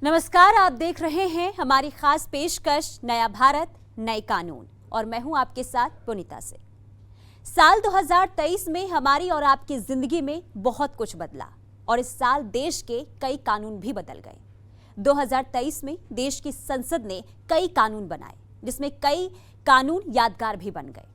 नमस्कार, आप देख रहे हैं हमारी खास पेशकश नया भारत नए कानून और मैं हूं आपके साथ पुनीता से। साल 2023 में हमारी और आपकी जिंदगी में बहुत कुछ बदला और इस साल देश के कई कानून भी बदल गए। 2023 में देश की संसद ने कई कानून बनाए जिसमें कई कानून यादगार भी बन गए।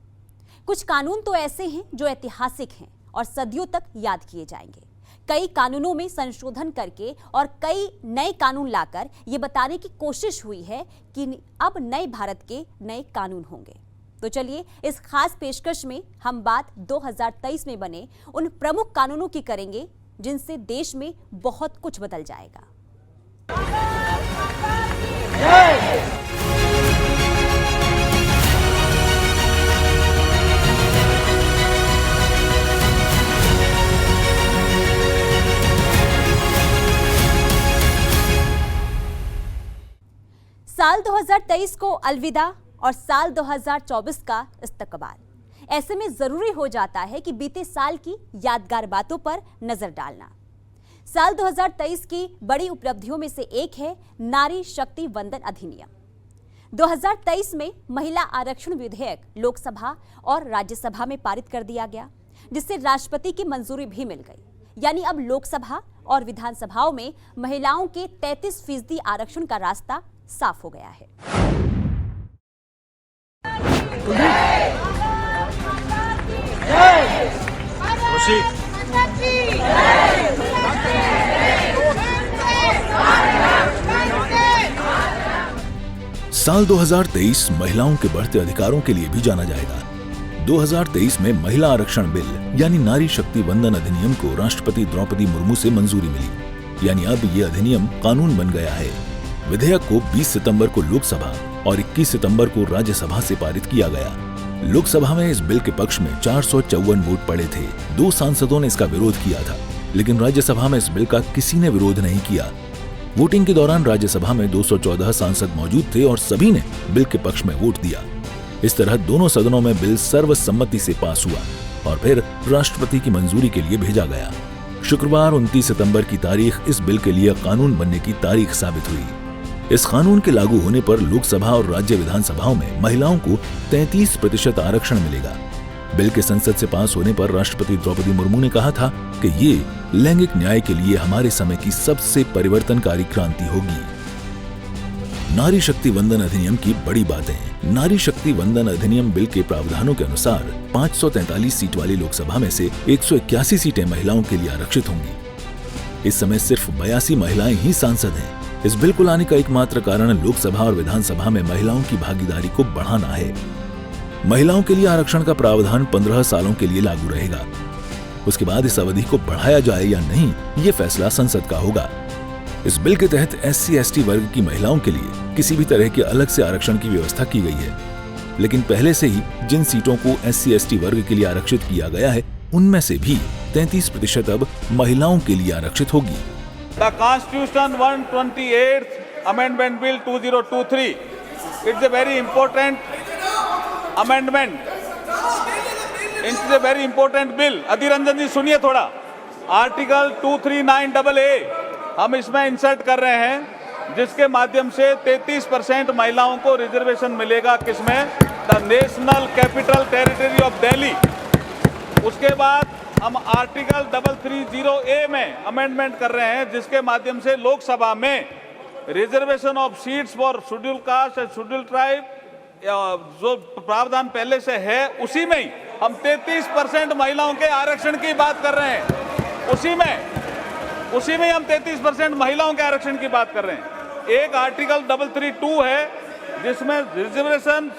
कुछ कानून तो ऐसे हैं जो ऐतिहासिक हैं और सदियों तक याद किए जाएंगे। कई कानूनों में संशोधन करके और कई नए कानून लाकर ये बताने की कोशिश हुई है कि अब नए भारत के नए कानून होंगे। तो चलिए इस खास पेशकश में हम बात 2023 में बने उन प्रमुख कानूनों की करेंगे जिनसे देश में बहुत कुछ बदल जाएगा। साल 2023 को अलविदा और साल 2024 का इस्तकबाल। ऐसे में जरूरी हो जाता है कि बीते साल की यादगार बातों पर नजर डालना। साल 2023 की बड़ी उपलब्धियों में से एक है नारी शक्ति वंदन अधिनियम। 2023 में महिला आरक्षण विधेयक लोकसभा और राज्यसभा में पारित कर दिया गया, जिससे राष्ट्रपति की मंजूरी भी मिल गई। यानी अब लोकसभा और विधानसभाओं में महिलाओं के 33% आरक्षण का रास्ता साफ हो गया है। साल 2023 महिलाओं के बढ़ते अधिकारों के लिए भी जाना जाएगा। 2023 में महिला आरक्षण बिल यानी नारी शक्ति वंदन अधिनियम को राष्ट्रपति द्रौपदी मुर्मू से मंजूरी मिली, यानी अब ये अधिनियम कानून बन गया है। विधेयक को 20 सितंबर को लोकसभा और 21 सितंबर को राज्यसभा से पारित किया गया। लोकसभा में इस बिल के पक्ष में 454 वोट पड़े थे। 2 सांसदों ने इसका विरोध किया था, लेकिन राज्यसभा में इस बिल का किसी ने विरोध नहीं किया। वोटिंग के दौरान राज्यसभा में 214 सांसद मौजूद थे और सभी ने बिल के पक्ष में वोट दिया। इस तरह दोनों सदनों में बिल सर्वसम्मति से पास हुआ और फिर राष्ट्रपति की मंजूरी के लिए भेजा गया। शुक्रवार 29 सितंबर की तारीख इस बिल के लिए कानून बनने की तारीख साबित हुई। इस कानून के लागू होने पर लोकसभा और राज्य विधानसभाओं में महिलाओं को 33% आरक्षण मिलेगा। बिल के संसद से पास होने पर राष्ट्रपति द्रौपदी मुर्मू ने कहा था कि ये लैंगिक न्याय के लिए हमारे समय की सबसे परिवर्तनकारी क्रांति होगी। नारी शक्ति वंदन अधिनियम की बड़ी बातें। नारी शक्ति वंदन अधिनियम बिल के प्रावधानों के अनुसार 543 सीट वाली लोकसभा में से 181 सीटें महिलाओं के लिए आरक्षित होंगी। इस समय सिर्फ 82 महिलाएं ही सांसद हैं। इस बिल को लाने का एकमात्र कारण लोकसभा और विधानसभा में महिलाओं की भागीदारी को बढ़ाना है। महिलाओं के लिए आरक्षण का प्रावधान 15 सालों के लिए लागू रहेगा। उसके बाद इस अवधि को बढ़ाया जाए या नहीं, ये फैसला संसद का होगा। इस बिल के तहत SC/ST वर्ग की महिलाओं के लिए किसी भी तरह के अलग से आरक्षण की व्यवस्था की गई है, लेकिन पहले से ही जिन सीटों को SC/ST वर्ग के लिए आरक्षित किया गया है, उनमें से भी 33% अब महिलाओं के लिए आरक्षित होगी। The Constitution 128th Amendment Bill 2023. It's a very important amendment. It's a very important bill. Adhir Ranjan जी सुनिए थोड़ा। आर्टिकल 239AA हम इसमें इंसर्ट कर रहे हैं, जिसके माध्यम से 33% महिलाओं को रिजर्वेशन मिलेगा। किसमें? The national capital territory of Delhi. उसके बाद हम आर्टिकल 330A में अमेंडमेंट कर रहे हैं, जिसके माध्यम से लोकसभा में reservation of seats for schedule caste and schedule tribe जो प्रावधान पहले से है, उसी में ही हम 33% महिलाओं के आरक्षण की बात कर रहे हैं। उसी में हम 33% महिलाओं के आरक्षण की बात कर रहे हैं। एक आर्टिकल 332 है, जिसमें रिजर्वेशन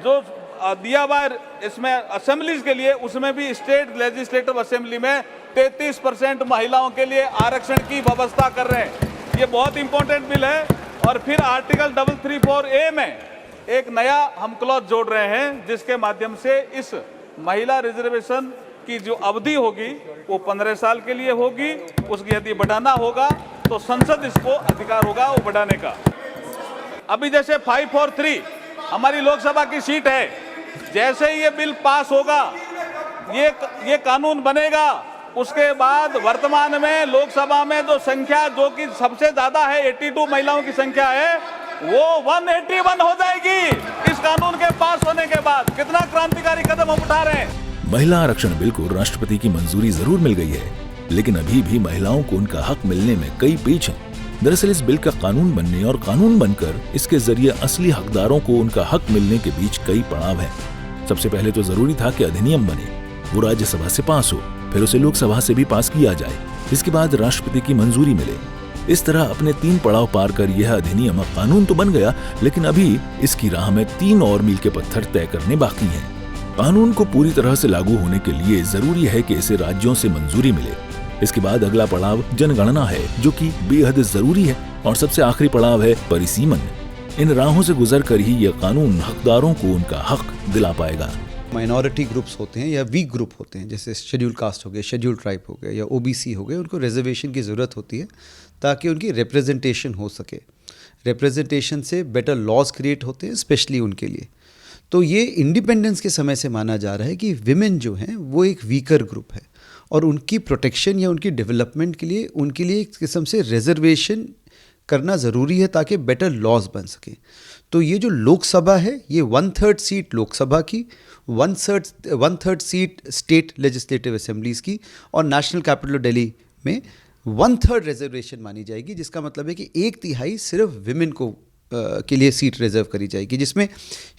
जो दिया हुआ इसमें असेंबलीज के लिए, उसमें भी स्टेट लेजिस्लेटिव असेंबली में 33% महिलाओं के लिए आरक्षण की व्यवस्था कर रहे हैं। ये बहुत इंपॉर्टेंट बिल है। और फिर आर्टिकल 334A में एक नया हम क्लॉज जोड़ रहे हैं, जिसके माध्यम से इस महिला रिजर्वेशन की जो अवधि होगी वो 15 साल के लिए होगी। उसकी यदि बढ़ाना होगा तो संसद इसको अधिकार होगा वो बढ़ाने का। अभी जैसे 543 हमारी लोकसभा की सीट है, जैसे ही ये बिल पास होगा, ये कानून बनेगा उसके बाद वर्तमान में लोकसभा में जो संख्या जो कि सबसे ज्यादा है 82 महिलाओं की संख्या है, वो 181 हो जाएगी इस कानून के पास होने के बाद। कितना क्रांतिकारी कदम हम उठा रहे हैं। महिला आरक्षण बिल को राष्ट्रपति की मंजूरी जरूर मिल गई है, लेकिन अभी भी महिलाओं को उनका हक मिलने में कई पेच हैं। दरअसल इस बिल का कानून बनने और कानून बनकर इसके जरिए असली हकदारों को उनका हक मिलने के बीच कई पड़ाव हैं। सबसे पहले तो जरूरी था कि अधिनियम बने, वो राज्यसभा से पास हो, फिर उसे लोकसभा से भी पास किया जाए, इसके बाद राष्ट्रपति की मंजूरी मिले। इस तरह अपने 3 पड़ाव पार कर यह अधिनियम कानून तो बन गया, लेकिन अभी इसकी राह में 3 और मील के पत्थर तय करने बाकी हैं। कानून को पूरी तरह से लागू होने के लिए जरूरी है कि इसे राज्यों से मंजूरी मिले। इसके बाद अगला पड़ाव जनगणना है, जो कि बेहद जरूरी है, और सबसे आखिरी पड़ाव है परिसीमन। इन राहों से गुजर कर ही यह कानून हकदारों को उनका हक दिला पाएगा। माइनॉरिटी ग्रुप्स होते हैं या वीक ग्रुप होते हैं, जैसे शेड्यूल कास्ट हो गए, शेड्यूल ट्राइब हो गए या ओबीसी हो गए, उनको रिजर्वेशन की ज़रूरत होती है ताकि उनकी रिप्रेजेंटेशन हो सके। रिप्रेजेंटेशन से बेटर लॉज क्रिएट होते हैं स्पेशली उनके लिए। तो ये इंडिपेंडेंस के समय से माना जा रहा है कि विमेन जो हैं वो एक वीकर ग्रुप है, और उनकी प्रोटेक्शन या उनकी डेवलपमेंट के लिए उनके लिए एक किस्म से रिजर्वेशन करना ज़रूरी है ताकि बेटर लॉज बन सके। तो ये जो लोकसभा है, ये 1/3 सीट लोकसभा की, 1/3 सीट स्टेट लेजिस्लेटिव असेंबलीज़ की, और नेशनल कैपिटल दिल्ली में 1/3 रिजर्वेशन मानी जाएगी, जिसका मतलब है कि 1/3 सिर्फ विमेन को के लिए सीट रिजर्व करी जाएगी, जिसमें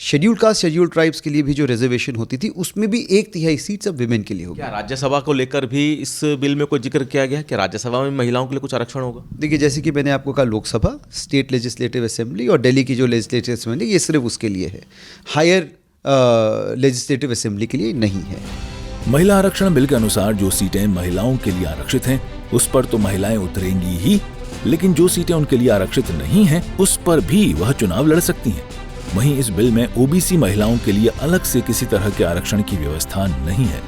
शेड्यूल कास्ट, शेड्यूल ट्राइब्स के लिए भी जो रिजर्वेशन होती थी उसमें भी 1/3 सीट सब विमेन के लिए होगी। क्या राज्यसभा को लेकर भी इस बिल में कोई जिक्र किया गया है कि राज्यसभा में महिलाओं के लिए कुछ आरक्षण होगा? देखिए, जैसे कि मैंने आपको कहा, लोकसभा, स्टेट लेजिस्लेटिव असेंबली और दिल्ली की जो लेजिस्लेटिव असेंबली, ये सिर्फ उसके लिए है, हायर लेजिस्लेटिव असेंबली के लिए नहीं है। महिला आरक्षण बिल के अनुसार जो सीटें महिलाओं के लिए आरक्षित हैं, उस पर तो महिलाएं उतरेंगी ही, लेकिन जो सीटें उनके लिए आरक्षित नहीं हैं, उस पर भी वह चुनाव लड़ सकती हैं। वहीं इस बिल में ओबीसी महिलाओं के लिए अलग से किसी तरह के आरक्षण की व्यवस्था नहीं है।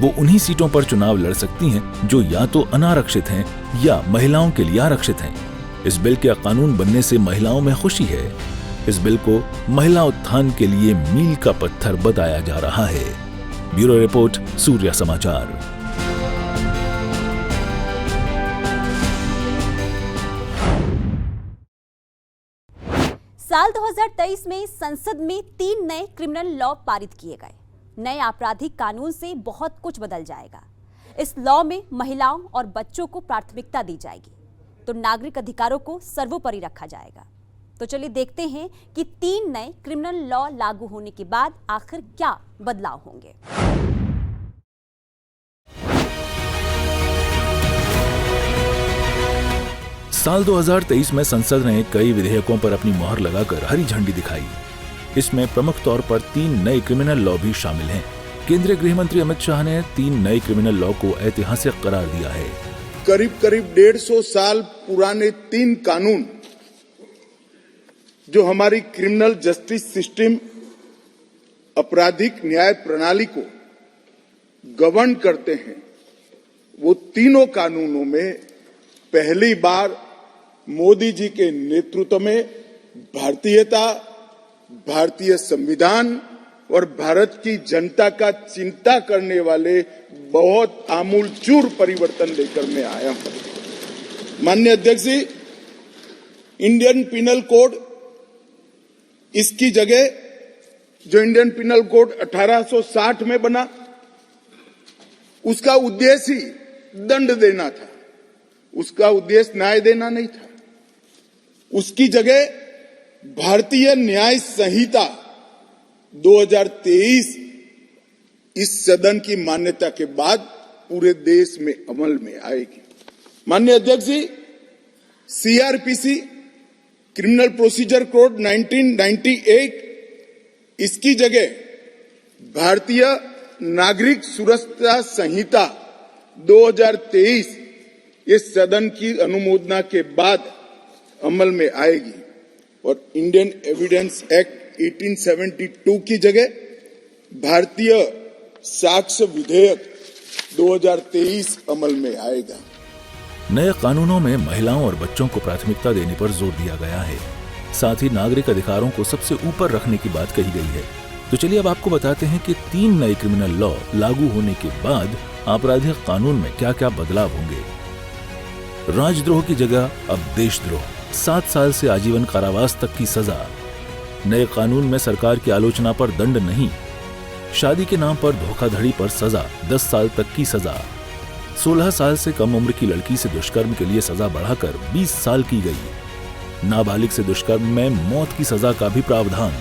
वो उन्हीं सीटों पर चुनाव लड़ सकती हैं जो या तो अनारक्षित हैं या महिलाओं के लिए आरक्षित हैं। इस बिल के कानून बनने से महिलाओं में खुशी है। इस बिल को महिला उत्थान के लिए मील का पत्थर बताया जा रहा है। ब्यूरो रिपोर्ट, सूर्य समाचार। साल 2023 में संसद में 3 नए क्रिमिनल लॉ पारित किए गए। नए आपराधिक कानून से बहुत कुछ बदल जाएगा। इस लॉ में महिलाओं और बच्चों को प्राथमिकता दी जाएगी, तो नागरिक अधिकारों को सर्वोपरि रखा जाएगा। तो चलिए देखते हैं कि 3 नए क्रिमिनल लॉ लागू होने के बाद आखिर क्या बदलाव होंगे। साल 2023 में संसद ने कई विधेयकों पर अपनी मोहर लगाकर हरी झंडी दिखाई। इसमें प्रमुख तौर पर 3 नए क्रिमिनल लॉ भी शामिल हैं। केंद्रीय गृह मंत्री अमित शाह ने 3 नए क्रिमिनल लॉ को ऐतिहासिक करार दिया है। करीब 150 साल पुराने 3 कानून जो हमारी क्रिमिनल जस्टिस सिस्टम, आपराधिक न्याय प्रणाली को गवर्न करते हैं, वो तीनों कानूनों में पहली बार मोदी जी के नेतृत्व में भारतीयता, भारतीय संविधान और भारत की जनता का चिंता करने वाले बहुत आमूलचूल परिवर्तन लेकर मैं आया हूं। माननीय अध्यक्ष जी, इंडियन पिनल कोड, इसकी जगह जो इंडियन पिनल कोड 1860 में बना, उसका उद्देश्य ही दंड देना था, उसका उद्देश्य न्याय देना नहीं था। उसकी जगह भारतीय न्याय संहिता 2023 इस सदन की मान्यता के बाद पूरे देश में अमल में आएगी। माननीय अध्यक्ष जी, सीआरपीसी, क्रिमिनल प्रोसीजर कोड 1998, इसकी जगह भारतीय नागरिक सुरक्षा संहिता 2023 इस सदन की अनुमोदना के बाद अमल में आएगी, और इंडियन एविडेंस एक्ट 1872 की जगह भारतीय साक्ष्य विधेयक 2023 अमल में आएगा। नए कानूनों में महिलाओं और बच्चों को प्राथमिकता देने पर जोर दिया गया है। साथ ही नागरिक अधिकारों को सबसे ऊपर रखने की बात कही गई है। तो चलिए अब आपको बताते हैं कि 3 नए क्रिमिनल लॉ लागू होने के बाद आपराधिक कानून में क्या क्या बदलाव होंगे। राजद्रोह की जगह अब देशद्रोह, 7 साल से आजीवन कारावास तक की सजा। नए कानून में सरकार की आलोचना पर दंड नहीं, शादी के नाम पर धोखाधड़ी पर सजा 10 साल तक की सजा। 16 साल से कम उम्र की लड़की से दुष्कर्म के लिए सजा बढ़ाकर 20 साल की गई। नाबालिग से दुष्कर्म में मौत की सजा का भी प्रावधान।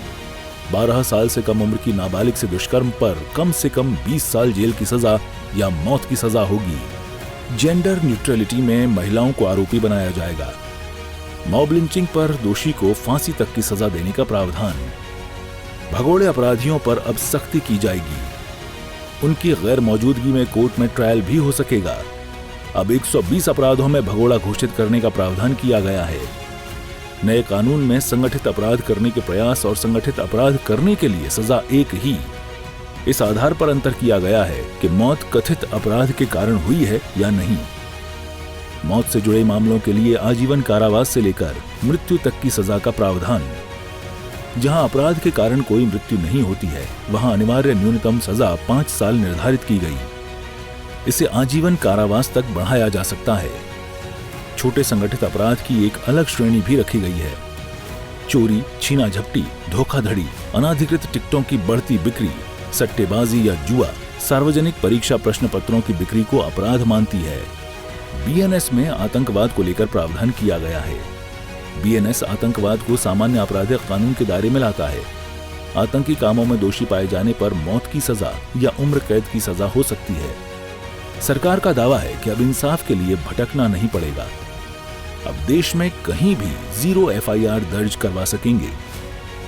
12 साल से कम उम्र की नाबालिग से दुष्कर्म पर कम से कम 20 साल जेल की सजा या मौत की सजा होगी। जेंडर न्यूट्रलिटी में महिलाओं को आरोपी बनाया जाएगा। मॉब लिंचिंग पर दोषी को फांसी तक की सजा देने का प्रावधान। भगोड़े अपराधियों पर अब सख्ती की जाएगी। उनकी गैर मौजूदगी में कोर्ट में ट्रायल भी हो सकेगा। अब 120 अपराधों में भगोड़ा घोषित करने का प्रावधान किया गया है। नए कानून में संगठित अपराध करने के प्रयास और संगठित अपराध करने के लिए सजा एक ही। इस आधार पर अंतर किया गया है कि मौत कथित अपराध के कारण हुई है या नहीं। मौत से जुड़े मामलों के लिए आजीवन कारावास से लेकर मृत्यु तक की सजा का प्रावधान। जहां अपराध के कारण कोई मृत्यु नहीं होती है, वहां अनिवार्य न्यूनतम सजा 5 साल निर्धारित की गई। इसे आजीवन कारावास तक बढ़ाया जा सकता है। छोटे संगठित अपराध की एक अलग श्रेणी भी रखी गई है। चोरी, छीना झपटी, धोखाधड़ी, अनाधिकृत टिकटों की बढ़ती बिक्री, सट्टेबाजी या जुआ, सार्वजनिक परीक्षा प्रश्न पत्रों की बिक्री को अपराध मानती है। बीएनएस में आतंकवाद को लेकर प्रावधान किया गया है। बीएनएस आतंकवाद को सामान्य आपराधिक कानून के दायरे में लाता है। आतंकी कामों में दोषी पाए जाने पर मौत की सजा या उम्र कैद की सजा हो सकती है। सरकार का दावा है कि अब इंसाफ के लिए भटकना नहीं पड़ेगा। अब देश में कहीं भी 0 एफआईआर दर्ज करवा सकेंगे।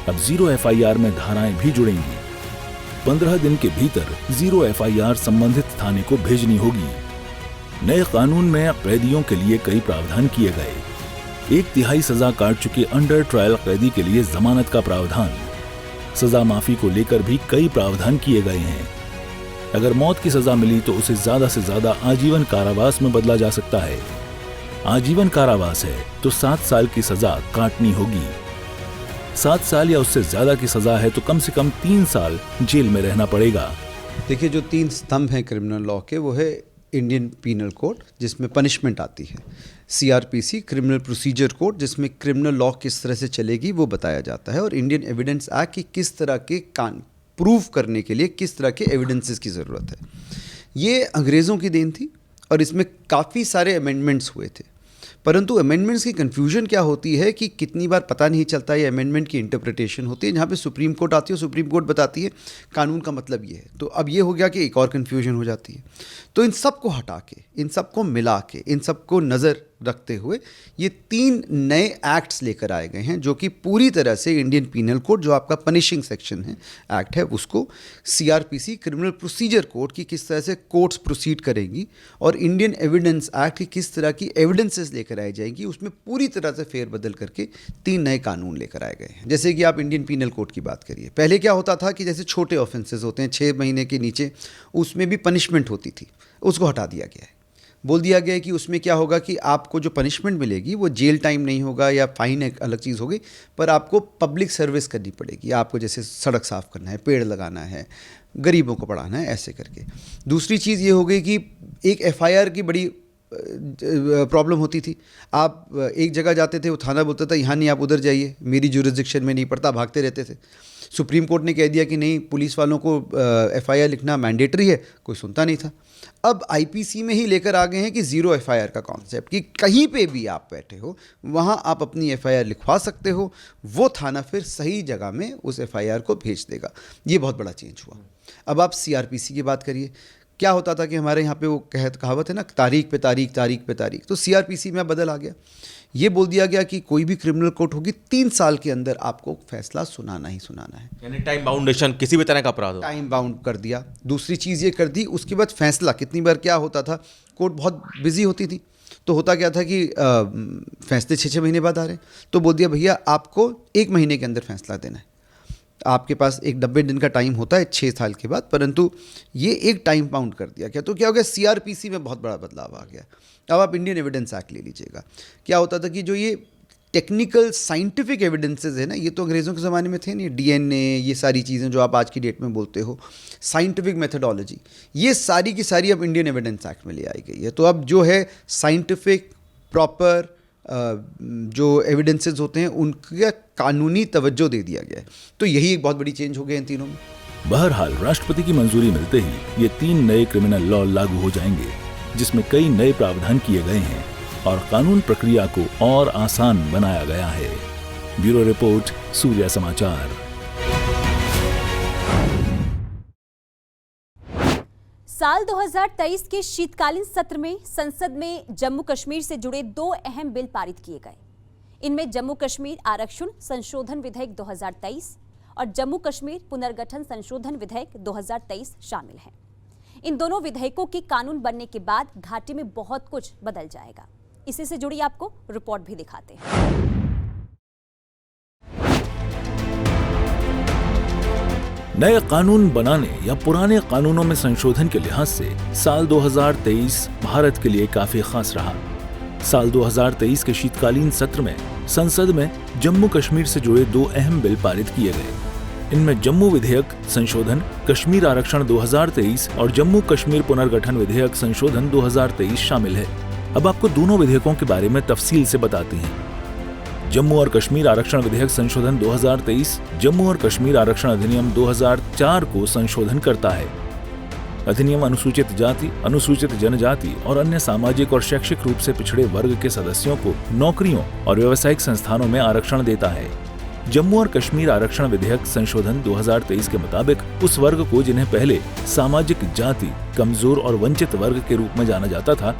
अब 0 एफआईआर में धाराएं भी जुड़ेंगी। 15 दिन के भीतर 0 एफआईआर संबंधित थाने को भेजनी होगी। नए कानून में कैदियों के लिए कई प्रावधान किए गए। 1/3 सजा काट चुके अंडर ट्रायल कैदी के लिए जमानत का प्रावधान। सजा माफी को लेकर भी कई प्रावधान किए गए हैं। अगर मौत की सजा मिली तो उसे ज्यादा से ज्यादा आजीवन कारावास में बदला जा सकता है। आजीवन कारावास है तो 7 साल की सजा काटनी होगी। 7 साल या उससे ज्यादा की सजा है तो कम से कम 3 साल जेल में रहना पड़ेगा। देखिए, जो 3 स्तंभ हैं क्रिमिनल लॉ के, वो है इंडियन पीनल कोड जिसमें पनिशमेंट आती है, सीआरपीसी क्रिमिनल प्रोसीजर कोड जिसमें क्रिमिनल लॉ किस तरह से चलेगी वो बताया जाता है, और इंडियन एविडेंस एक्ट की किस तरह के प्रूव करने के लिए किस तरह के एविडेंसेस की ज़रूरत है। ये अंग्रेज़ों की देन थी और इसमें काफ़ी सारे अमेंडमेंट्स हुए थे, परंतु अमेंडमेंट्स की कन्फ्यूजन क्या होती है कि कितनी बार पता नहीं चलता ये अमेंडमेंट की इंटरप्रिटेशन होती है। जहाँ पे सुप्रीम कोर्ट आती है, सुप्रीम कोर्ट बताती है कानून का मतलब ये है, तो अब ये हो गया कि एक और कन्फ्यूजन हो जाती है। तो इन सब को हटा के, इन सब को मिला के, इन सब को नज़र रखते हुए ये 3 नए एक्ट्स लेकर आए गए हैं जो कि पूरी तरह से इंडियन पीनल कोड, जो आपका पनिशिंग सेक्शन है एक्ट है, उसको सीआरपीसी क्रिमिनल प्रोसीजर कोड की किस तरह से कोर्ट्स प्रोसीड करेंगी और इंडियन एविडेंस एक्ट की किस तरह की एविडेंसेस लेकर आई जाएंगी, उसमें पूरी तरह से फेरबदल करके 3 नए कानून लेकर आए गए हैं। जैसे कि आप इंडियन पीनल कोड की बात करिए, पहले क्या होता था कि जैसे छोटे ऑफेंसेस होते हैं 6 महीने के नीचे, उसमें भी पनिशमेंट होती थी, उसको हटा दिया गया है। बोल दिया गया है कि उसमें क्या होगा कि आपको जो पनिशमेंट मिलेगी वो जेल टाइम नहीं होगा या फाइन एक अलग चीज़ होगी, पर आपको पब्लिक सर्विस करनी पड़ेगी। आपको जैसे सड़क साफ़ करना है, पेड़ लगाना है, गरीबों को पढ़ाना है, ऐसे करके। दूसरी चीज़ ये हो गई कि एक एफआईआर की बड़ी प्रॉब्लम होती थी। आप एक जगह जाते थे, वो थाना बोलता था यहाँ नहीं, आप उधर जाइए, मेरी जुरिसडिक्शन में नहीं पड़ता, भागते रहते थे। सुप्रीम कोर्ट ने कह दिया कि नहीं, पुलिस वालों को एफआईआर लिखना मैंडेटरी है, कोई सुनता नहीं था। अब आईपीसी में ही लेकर आ गए हैं कि 0 एफआईआर का कॉन्सेप्ट, कि कहीं पे भी आप बैठे हो वहाँ आप अपनी एफआईआर लिखवा सकते हो, वो थाना फिर सही जगह में उस एफआईआर को भेज देगा। ये बहुत बड़ा चेंज हुआ। अब आप सीआरपीसी की बात करिए, क्या होता था कि हमारे यहाँ पे वो कहावत है ना, तारीख पे तारीख, तारीख पे तारीख, तो सीआरपीसी में बदल आ गया। ये बोल दिया गया कि कोई भी क्रिमिनल कोर्ट होगी 3 साल के अंदर आपको फैसला सुनाना ही सुनाना है, यानी टाइम बाउंडेशन, किसी भी तरह का अपराध हो टाइम बाउंड कर दिया। दूसरी चीज़ ये कर दी, उसके बाद फैसला, कितनी बार क्या होता था, कोर्ट बहुत बिजी होती थी, तो होता क्या था कि फैसले 6-6 महीने बाद आ रहे हैं, तो बोल दिया भैया आपको 1 महीने के अंदर फैसला देना है। आपके पास एक 90 दिन का टाइम होता है 6 साल के बाद, परंतु ये एक टाइम बाउंड कर दिया गया। तो क्या हो गया, सीआरपीसी में बहुत बड़ा बदलाव आ गया। अब आप इंडियन एविडेंस एक्ट ले लीजिएगा, क्या होता था कि जो ये टेक्निकल साइंटिफिक एविडेंसेस है ना, ये तो अंग्रेज़ों के ज़माने में थे नहीं, डीएनए, ये सारी चीज़ें जो आप आज की डेट में बोलते हो, साइंटिफिक मेथडोलॉजी, ये सारी की सारी अब इंडियन एविडेंस एक्ट में ले आई गई है। तो अब जो है साइंटिफिक प्रॉपर जो एविडेंसेस होते हैं उनका कानूनी तवज्जो दे दिया गया है। तो यही एक बहुत बड़ी चेंज हो गई इन तीनों में। बहरहाल राष्ट्रपति की मंजूरी मिलते ही ये 3 नए क्रिमिनल लॉ लागू हो जाएंगे, जिसमें कई नए प्रावधान किए गए हैं और कानून प्रक्रिया को और आसान बनाया गया है। ब्यूरो रिपोर्ट, सूर्या समाचार। साल 2023 के शीतकालीन सत्र में संसद में जम्मू कश्मीर से जुड़े 2 अहम बिल पारित किए गए। इनमें जम्मू कश्मीर आरक्षण संशोधन विधेयक 2023 और जम्मू कश्मीर पुनर्गठन संशोधन विधेयक 2023 शामिल हैं। इन दोनों विधेयकों के कानून बनने के बाद घाटी में बहुत कुछ बदल जाएगा। इसी से जुड़ी आपको रिपोर्ट भी दिखाते हैं। नए कानून बनाने या पुराने कानूनों में संशोधन के लिहाज से साल 2023 भारत के लिए काफी खास रहा। साल 2023 के शीतकालीन सत्र में संसद में जम्मू कश्मीर से जुड़े 2 अहम बिल पारित किए गए। इनमें जम्मू विधेयक संशोधन कश्मीर आरक्षण 2023 और जम्मू कश्मीर पुनर्गठन विधेयक संशोधन 2023 शामिल है। अब आपको दोनों विधेयकों के बारे में तफसील से बताते हैं। जम्मू और कश्मीर आरक्षण विधेयक संशोधन 2023 जम्मू और कश्मीर आरक्षण अधिनियम 2004 को संशोधन करता है। अधिनियम अनुसूचित जाति, अनुसूचित जनजाति और अन्य सामाजिक और शैक्षिक रूप से पिछड़े वर्ग के सदस्यों को नौकरियों और व्यावसायिक संस्थानों में आरक्षण देता है। जम्मू और कश्मीर आरक्षण विधेयक संशोधन 2023 के मुताबिक उस वर्ग को जिन्हें पहले सामाजिक जाति, कमजोर और वंचित वर्ग के रूप में जाना जाता था,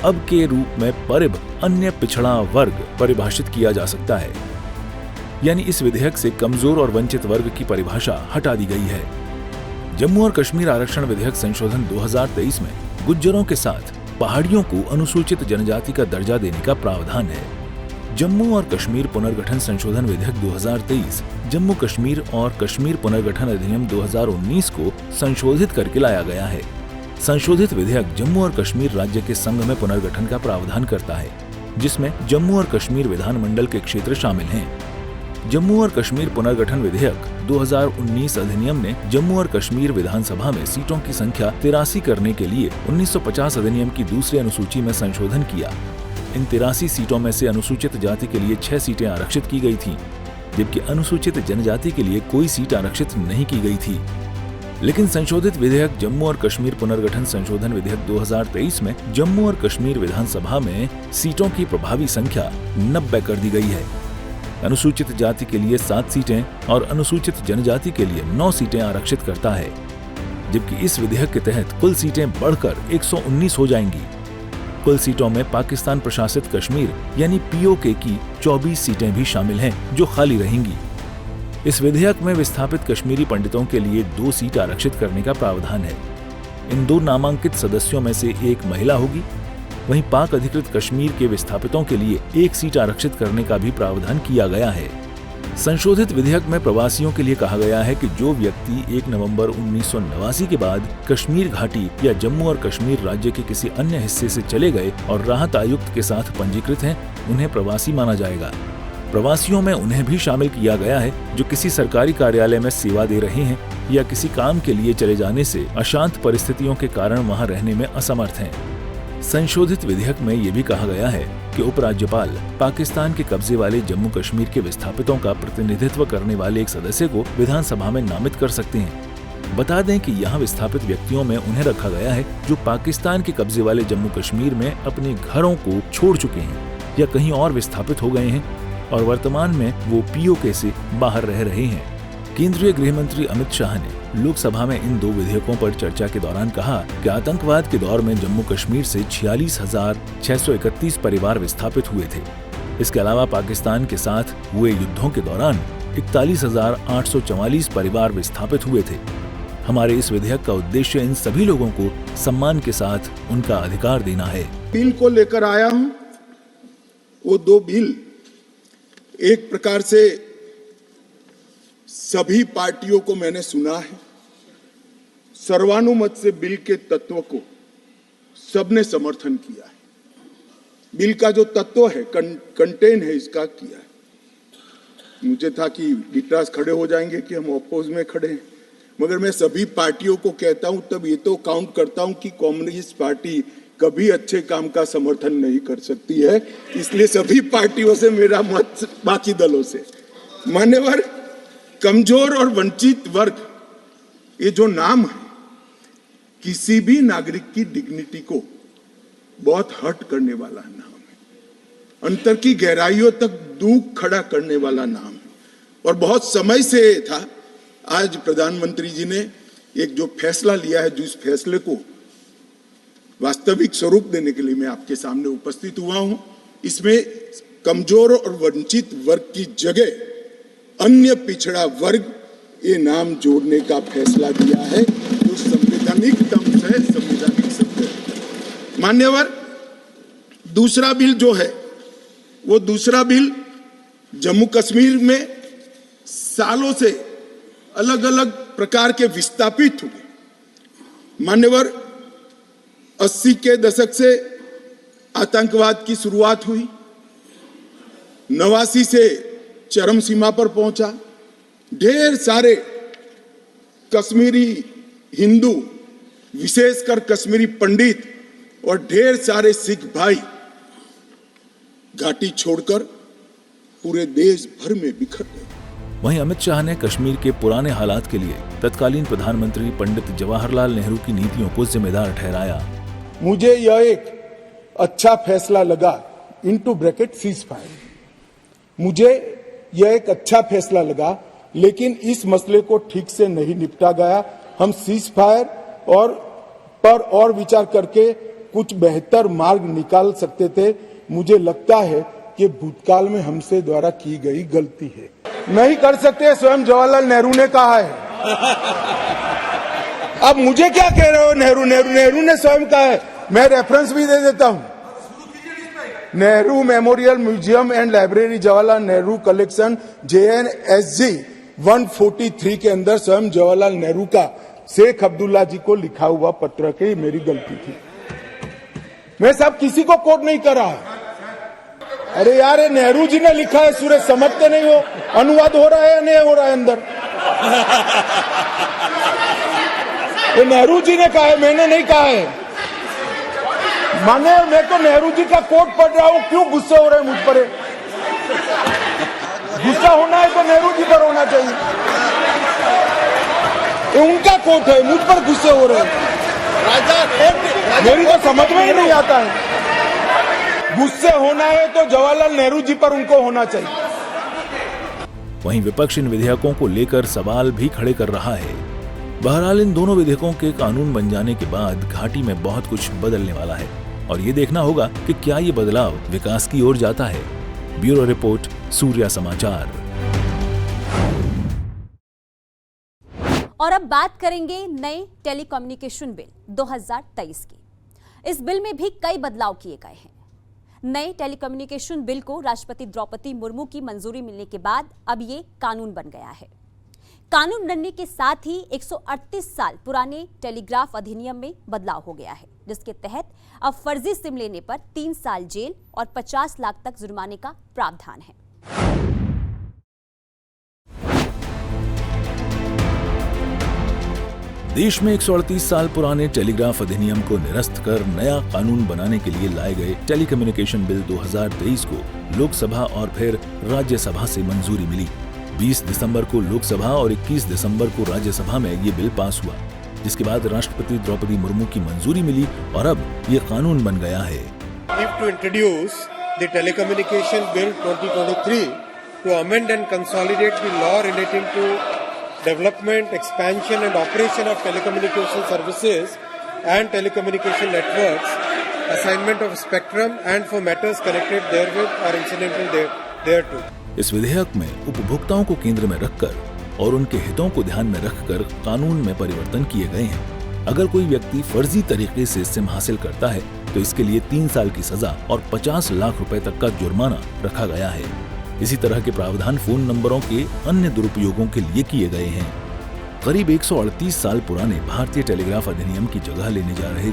अब के रूप में परिब अन्य पिछड़ा वर्ग परिभाषित किया जा सकता है। यानी इस विधेयक से कमजोर और वंचित वर्ग की परिभाषा हटा दी गई है। जम्मू और कश्मीर आरक्षण विधेयक संशोधन 2023 में गुज्जरों के साथ पहाड़ियों को अनुसूचित जनजाति का दर्जा देने का प्रावधान है। जम्मू और कश्मीर पुनर्गठन संशोधन विधेयक 2023 जम्मू कश्मीर और कश्मीर पुनर्गठन अधिनियम 2019 को संशोधित करके लाया गया है। संशोधित विधेयक जम्मू और कश्मीर राज्य के संघ में पुनर्गठन का प्रावधान करता है, जिसमें जम्मू और कश्मीर विधानमंडल के क्षेत्र शामिल हैं। जम्मू और कश्मीर पुनर्गठन विधेयक 2019 अधिनियम ने जम्मू और कश्मीर विधानसभा में सीटों की संख्या 83 करने के लिए 1950 अधिनियम की दूसरी अनुसूची में संशोधन किया। इन 83 सीटों में से अनुसूचित जाति के लिए 6 सीटें आरक्षित की गई थीं, जबकि अनुसूचित जनजाति के लिए कोई सीट आरक्षित नहीं की गई थी। लेकिन संशोधित विधेयक जम्मू और कश्मीर पुनर्गठन संशोधन विधेयक 2023 में जम्मू और कश्मीर विधानसभा में सीटों की प्रभावी संख्या 90 कर दी गई है। अनुसूचित जाति के लिए 7 सीटें और अनुसूचित जनजाति के लिए 9 सीटें आरक्षित करता है, जबकि इस विधेयक के तहत कुल सीटें बढ़कर 119 हो जाएंगी। कुल सीटों में पाकिस्तान प्रशासित कश्मीर यानी पीओके की 24 सीटें भी शामिल हैं, जो खाली रहेंगी। इस विधेयक में विस्थापित कश्मीरी पंडितों के लिए 2 सीट आरक्षित करने का प्रावधान है। इन 2 नामांकित सदस्यों में से एक महिला होगी। वहीं पाक अधिकृत कश्मीर के विस्थापितों के लिए 1 सीट आरक्षित करने का भी प्रावधान किया गया है। संशोधित विधेयक में प्रवासियों के लिए कहा गया है कि जो व्यक्ति 1 नवंबर 1989 के बाद कश्मीर घाटी या जम्मू और कश्मीर राज्य के किसी अन्य हिस्से से चले गए और राहत आयुक्त के साथ पंजीकृत हैं, उन्हें प्रवासी माना जाएगा। प्रवासियों में उन्हें भी शामिल किया गया है जो किसी सरकारी कार्यालय में सेवा दे रहे हैं या किसी काम के लिए चले जाने से अशांत परिस्थितियों के कारण वहां रहने में असमर्थ हैं। संशोधित विधेयक में ये भी कहा गया है कि उपराज्यपाल पाकिस्तान के कब्जे वाले जम्मू कश्मीर के विस्थापितों का प्रतिनिधित्व करने वाले एक सदस्य को विधानसभा में नामित कर सकते हैं। बता दें कि यहाँ विस्थापित व्यक्तियों में उन्हें रखा गया है जो पाकिस्तान के कब्जे वाले जम्मू कश्मीर में अपने घरों को छोड़ चुके हैं या कहीं और विस्थापित हो गए हैं और वर्तमान में वो पीओके से बाहर रह रहे हैं। केंद्रीय गृह मंत्री अमित शाह ने लोकसभा में इन 2 विधेयकों पर चर्चा के दौरान कहा कि आतंकवाद के दौर में जम्मू कश्मीर से 46,631 परिवार विस्थापित हुए थे। इसके अलावा पाकिस्तान के साथ हुए युद्धों के दौरान 41,844 परिवार विस्थापित हुए थे। हमारे इस विधेयक का उद्देश्य इन सभी लोगों को सम्मान के साथ उनका अधिकार देना है। बिल को लेकर आया हूं, वो 2 बिल एक प्रकार से सभी पार्टियों को मैंने सुना है, सर्वानुमत से बिल के तत्व को सबने समर्थन किया है। बिल का जो तत्व है, कंटेन है, इसका किया है। मुझे था कि लिटरास खड़े हो जाएंगे कि हम अपोज में खड़े हैं, मगर मैं सभी पार्टियों को कहता हूं, तब ये तो काउंट करता हूं कि कम्युनिस्ट पार्टी कभी अच्छे काम का समर्थन नहीं कर सकती है, इसलिए सभी पार्टियों से मेरा मत बाकी दलों से। मान्यवर, कमजोर और वंचित वर्ग, ये जो नाम है, किसी भी नागरिक की डिग्निटी को बहुत हर्ट करने वाला नाम है, अंतर की गहराइयों तक दुख खड़ा करने वाला नाम है, और बहुत समय से था। आज प्रधानमंत्री जी ने एक जो फैसला लिया है, जिस फैसले को वास्तविक स्वरूप देने के लिए मैं आपके सामने उपस्थित हुआ हूं, इसमें कमजोर और वंचित वर्ग की जगह अन्य पिछड़ा वर्ग ये नाम जोड़ने का फैसला दिया है, जो संवैधानिक दम से संवैधानिक शब्द है। मान्यवर, दूसरा बिल जो है, वो दूसरा बिल जम्मू कश्मीर में सालों से अलग अलग प्रकार के विस्थापित हुए। मान्यवर, 80 के दशक से आतंकवाद की शुरुआत हुई, 89 से चरम सीमा पर पहुंचा। ढेर सारे कश्मीरी हिंदू, विशेषकर कश्मीरी पंडित और ढेर सारे सिख भाई घाटी छोड़कर पूरे देश भर में बिखर गए। वहीं अमित शाह ने कश्मीर के पुराने हालात के लिए तत्कालीन प्रधानमंत्री पंडित जवाहरलाल नेहरू की नीतियों को जिम्मेदार ठहराया। मुझे यह एक अच्छा फैसला लगा, इनटू ब्रैकेट सीज फायर, मुझे यह एक अच्छा फैसला लगा, लेकिन इस मसले को ठीक से नहीं निपटा गया। हम सीज फायर और विचार करके कुछ बेहतर मार्ग निकाल सकते थे। मुझे लगता है कि भूतकाल में हमसे द्वारा की गई गलती है। नहीं कर सकते, स्वयं जवाहरलाल नेहरू ने कहा है। अब मुझे क्या कह रहे हो? नेहरू ने स्वयं कहा है। मैं रेफरेंस भी दे देता हूं। Nehru memorial museum and library, Jawaharlal Nehru collection, JNSG 143 के अंदर स्वयं जवाहरलाल नेहरू का शेख अब्दुल्ला जी को लिखा हुआ पत्र की मेरी गलती थी। मैं सब किसी को कोट नहीं कर रहा। अरे यार, ये नेहरू जी ने लिखा है, सूरज समझते नहीं हो? अनुवाद हो रहा है या नहीं हो रहा है अंदर? ये नेहरू जी ने कहा है, मैंने नहीं कहा है। माने मैं तो नेहरू जी का कोट पढ़ रहा हूं, क्यों गुस्से हो रहे हैं मुझ पर? गुस्सा होना है तो नेहरू जी पर होना चाहिए। ये उनका कोट है, मुझ पर गुस्से हो रहे हैं। मेरी तो समझ में ही नहीं आता है। गुस्से होना है तो जवाहरलाल नेहरू जी पर उनको होना चाहिए। वहीं विपक्ष इन विधेयकों को लेकर सवाल भी खड़े कर रहा है। बहरहाल इन दोनों विधेयकों के कानून बन जाने के बाद घाटी में बहुत कुछ बदलने वाला है और ये देखना होगा कि क्या ये बदलाव विकास की ओर जाता है। ब्यूरो रिपोर्ट, सूर्या समाचार। और अब बात करेंगे नए टेलीकम्युनिकेशन बिल 2023 की। इस बिल में भी कई बदलाव किए गए हैं। नए टेलीकम्युनिकेशन बिल को राष्ट्रपति द्रौपदी मुर्मू की मंजूरी मिलने के बाद अब ये कानून बन गया है। कानून बनने के साथ ही 138 साल पुराने टेलीग्राफ अधिनियम में बदलाव हो गया है, जिसके तहत अब फर्जी सिम लेने पर 3 साल जेल और 50 लाख तक जुर्माने का प्रावधान है। देश में 138 साल पुराने टेलीग्राफ अधिनियम को निरस्त कर नया कानून बनाने के लिए लाए गए टेलीकम्युनिकेशन बिल 2023 को लोकसभा और फिर राज्यसभा से मंजूरी मिली। 20 दिसंबर को लोकसभा और 21 दिसंबर को राज्यसभा में ये बिल पास हुआ, जिसके बाद राष्ट्रपति द्रौपदी मुर्मू की मंजूरी मिली और अब ये कानून बन गया है। To introduce the Telecommunication Bill 2023 to amend and consolidate the law relating to development, expansion and operation of telecommunication services and telecommunication networks, assignment of spectrum and for matters connected therewith or incidental thereto. इस विधेयक में उपभोक्ताओं को केंद्र में रखकर और उनके हितों को ध्यान में रखकर कानून में परिवर्तन किए गए हैं। अगर कोई व्यक्ति फर्जी तरीके से सिम हासिल करता है तो इसके लिए 3 साल की सजा और 50 लाख रुपए तक का जुर्माना रखा गया है। इसी तरह के प्रावधान फोन नंबरों के अन्य दुरुपयोगों के लिए किए गए हैं। करीब 138 साल पुराने भारतीय टेलीग्राफ अधिनियम की जगह लेने जा रहे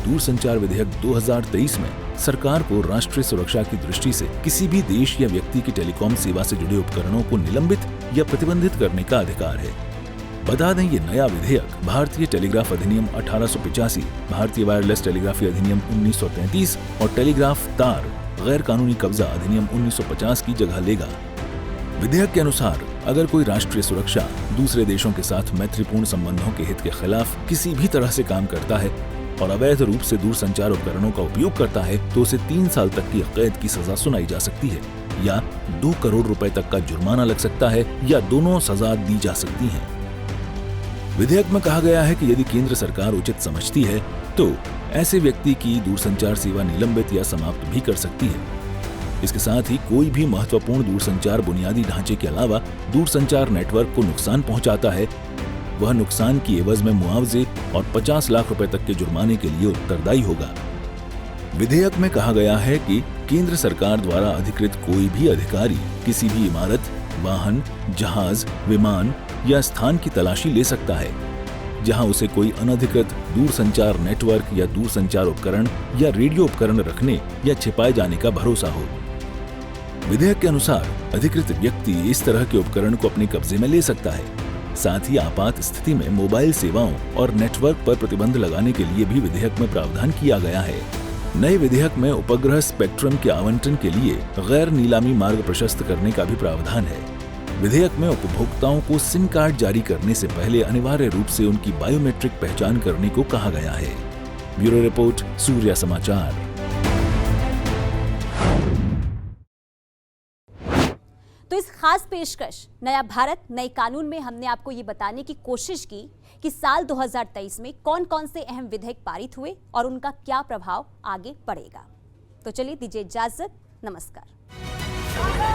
दूरसंचार विधेयक 2023 में सरकार को राष्ट्रीय सुरक्षा की दृष्टि से किसी भी देश या व्यक्ति की टेलीकॉम सेवा से जुड़े उपकरणों को निलंबित या प्रतिबंधित करने का अधिकार है। बता दें, ये नया विधेयक भारतीय टेलीग्राफ अधिनियम 1885, भारतीय वायरलेस टेलीग्राफी अधिनियम 1933 और टेलीग्राफ तार गैर कानूनी कब्जा अधिनियम 1950 की जगह लेगा। विधेयक के अनुसार अगर कोई राष्ट्रीय सुरक्षा दूसरे देशों के साथ मैत्रीपूर्ण संबंधों के हित के खिलाफ किसी भी तरह से काम करता है और अवैध रूप से दूरसंचार उपकरणों का उपयोग करता है तो उसे 3 साल तक की कैद की सजा सुनाई जा सकती है या 2 करोड़ रुपए तक का जुर्माना लग सकता है या दोनों सजा दी जा सकती है। विधेयक में कहा गया है कि यदि केंद्र सरकार उचित समझती है तो ऐसे व्यक्ति की दूरसंचार सेवा निलंबित या समाप्त भी कर सकती है। इसके साथ ही कोई भी महत्वपूर्ण दूरसंचार बुनियादी ढांचे के अलावा दूरसंचार नेटवर्क को नुकसान पहुंचाता है, वह नुकसान की एवज में मुआवजे और 50 लाख रुपए तक के जुर्माने के लिए उत्तरदायी होगा। विधेयक में कहा गया है कि केंद्र सरकार द्वारा अधिकृत कोई भी अधिकारी किसी भी इमारत, वाहन, जहाज, विमान या स्थान की तलाशी ले सकता है जहां उसे कोई अनधिकृत दूरसंचार नेटवर्क या दूरसंचार उपकरण या रेडियो उपकरण रखने या छिपाए जाने का भरोसा हो। विधेयक के अनुसार अधिकृत व्यक्ति इस तरह के उपकरण को अपने कब्जे में ले सकता है। साथ ही आपात स्थिति में मोबाइल सेवाओं और नेटवर्क पर प्रतिबंध लगाने के लिए भी विधेयक में प्रावधान किया गया है। नए विधेयक में उपग्रह स्पेक्ट्रम के आवंटन के लिए गैर नीलामी मार्ग प्रशस्त करने का भी प्रावधान है। विधेयक में उपभोक्ताओं को सिम कार्ड जारी करने से पहले अनिवार्य रूप से उनकी बायोमेट्रिक पहचान करने को कहा गया है। ब्यूरो रिपोर्ट, सूर्या समाचार। तो इस खास पेशकश नया भारत नए कानून में हमने आपको ये बताने की कोशिश की कि साल 2023 में कौन कौन से अहम विधेयक पारित हुए और उनका क्या प्रभाव आगे पड़ेगा। तो चलिए दीजिए इजाजत, नमस्कार।